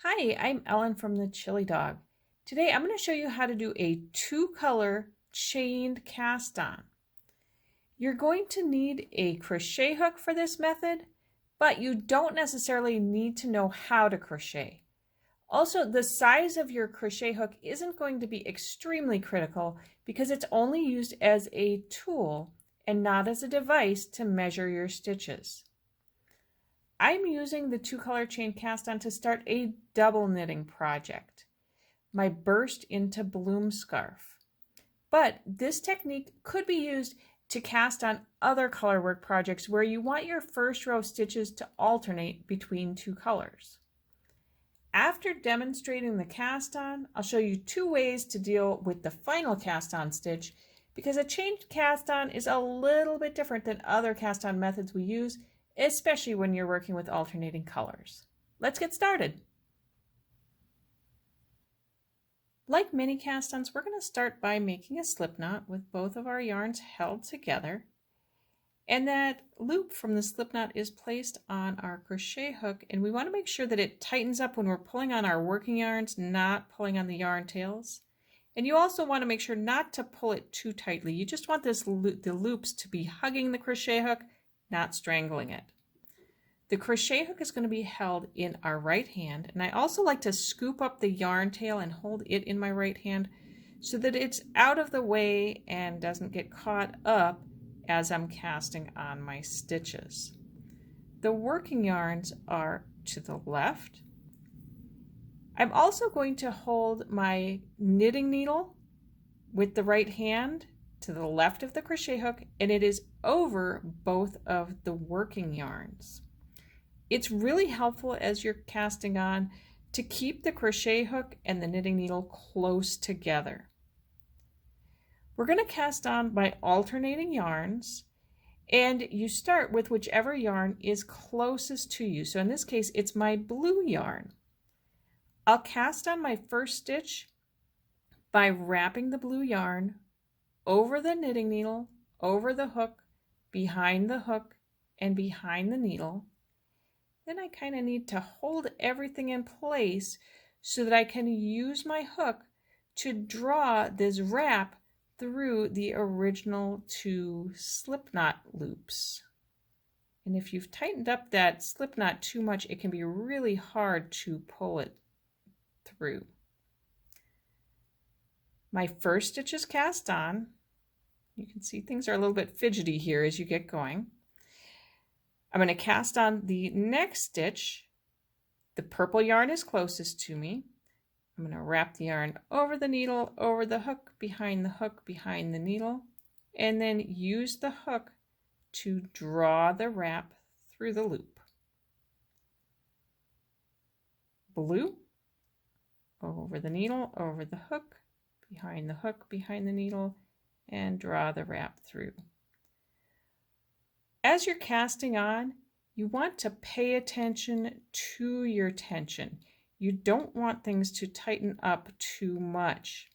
Hi, I'm Ellen from the Chili Dog. Today I'm going to show you how to do a two-color chained cast on. You're going to need a crochet hook for this method, but you don't necessarily need to know how to crochet. Also, the size of your crochet hook isn't going to be extremely critical because it's only used as a tool and not as a device to measure your stitches. I'm using the two-color chain cast on to start a double knitting project, my burst into bloom scarf. But this technique could be used to cast on other color work projects where you want your first row of stitches to alternate between two colors. After demonstrating the cast on, I'll show you two ways to deal with the final cast on stitch because a chain cast on is a little bit different than other cast on methods we use, especially when you're working with alternating colors. Let's get started. Like many cast-ons, we're going to start by making a slip knot with both of our yarns held together. And that loop from the slip knot is placed on our crochet hook, and we want to make sure that it tightens up when we're pulling on our working yarns, not pulling on the yarn tails. And you also want to make sure not to pull it too tightly. You just want the loops to be hugging the crochet hook, not strangling it. The crochet hook is going to be held in our right hand, and I also like to scoop up the yarn tail and hold it in my right hand so that it's out of the way and doesn't get caught up as I'm casting on my stitches. The working yarns are to the left. I'm also going to hold my knitting needle with the right hand to the left of the crochet hook, and it is over both of the working yarns. It's really helpful as you're casting on to keep the crochet hook and the knitting needle close together. We're going to cast on by alternating yarns, and you start with whichever yarn is closest to you. So in this case, it's my blue yarn. I'll cast on my first stitch by wrapping the blue yarn over the knitting needle, over the hook, behind the hook, and behind the needle. Then I kind of need to hold everything in place so that I can use my hook to draw this wrap through the original two slip knot loops. And if you've tightened up that slip knot too much, it can be really hard to pull it through. My first stitch is cast on. You can see things are a little bit fidgety here as you get going. I'm going to cast on the next stitch. The purple yarn is closest to me. I'm going to wrap the yarn over the needle, over the hook, behind the needle, and then use the hook to draw the wrap through the loop. Blue, over the needle, over the hook, behind the needle, and draw the wrap through. As you're casting on, you want to pay attention to your tension. You don't want things to tighten up too much.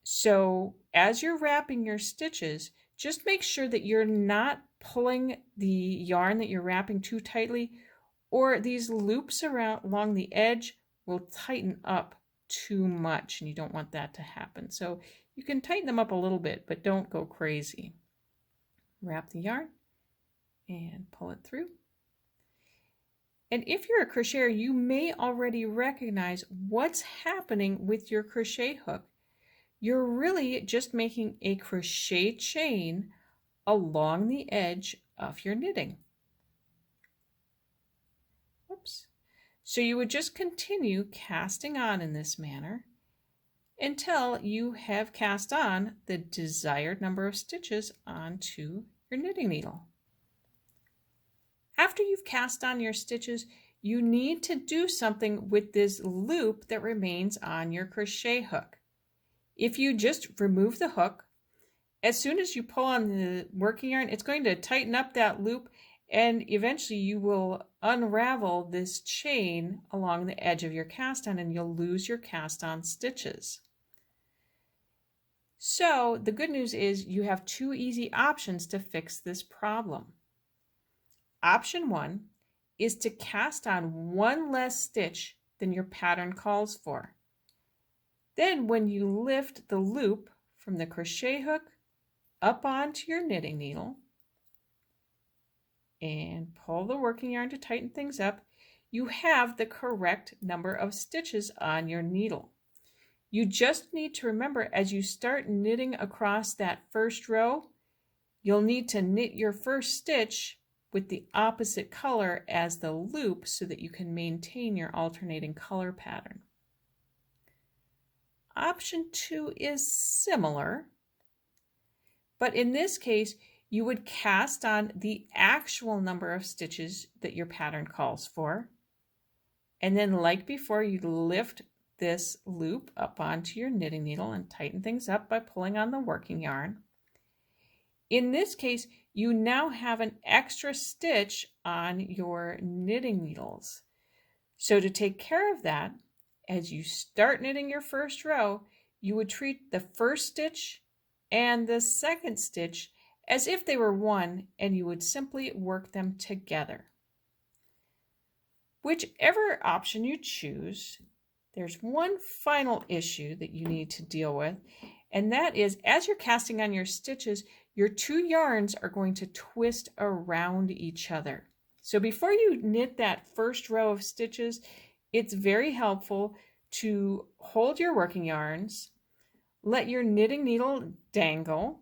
So as you're wrapping your stitches, just make sure that you're not pulling the yarn that you're wrapping too tightly, or these loops along the edge will tighten up too much, and you don't want that to happen. So you can tighten them up a little bit, but don't go crazy. Wrap the yarn and pull it through. And if you're a crocheter, you may already recognize what's happening with your crochet hook. You're really just making a crochet chain along the edge of your knitting. Oops. So you would just continue casting on in this manner until you have cast on the desired number of stitches onto your knitting needle. After you've cast on your stitches, you need to do something with this loop that remains on your crochet hook. If you just remove the hook, as soon as you pull on the working yarn, it's going to tighten up that loop, and eventually you will unravel this chain along the edge of your cast on, and you'll lose your cast on stitches. So the good news is you have two easy options to fix this problem. Option 1 is to cast on one less stitch than your pattern calls for. Then when you lift the loop from the crochet hook up onto your knitting needle and pull the working yarn to tighten things up, you have the correct number of stitches on your needle. You just need to remember, as you start knitting across that first row, you'll need to knit your first stitch with the opposite color as the loop so that you can maintain your alternating color pattern. Option 2 is similar, but in this case, you would cast on the actual number of stitches that your pattern calls for. And then, like before, you lift this loop up onto your knitting needle and tighten things up by pulling on the working yarn. In this case, you now have an extra stitch on your knitting needles. So to take care of that, as you start knitting your first row, you would treat the first stitch and the second stitch as if they were one, and you would simply work them together. Whichever option you choose, there's one final issue that you need to deal with, and that is, as you're casting on your stitches, your two yarns are going to twist around each other. So before you knit that first row of stitches, it's very helpful to hold your working yarns, let your knitting needle dangle,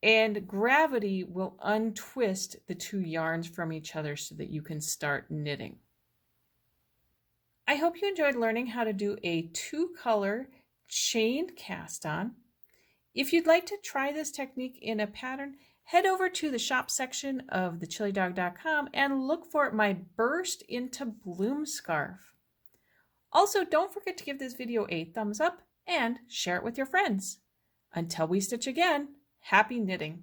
and gravity will untwist the two yarns from each other so that you can start knitting. I hope you enjoyed learning how to do a two-color chain cast on. If you'd like to try this technique in a pattern, head over to the shop section of thechillydog.com and look for my Burst into Bloom scarf. Also, don't forget to give this video a thumbs up and share it with your friends. Until we stitch again, happy knitting!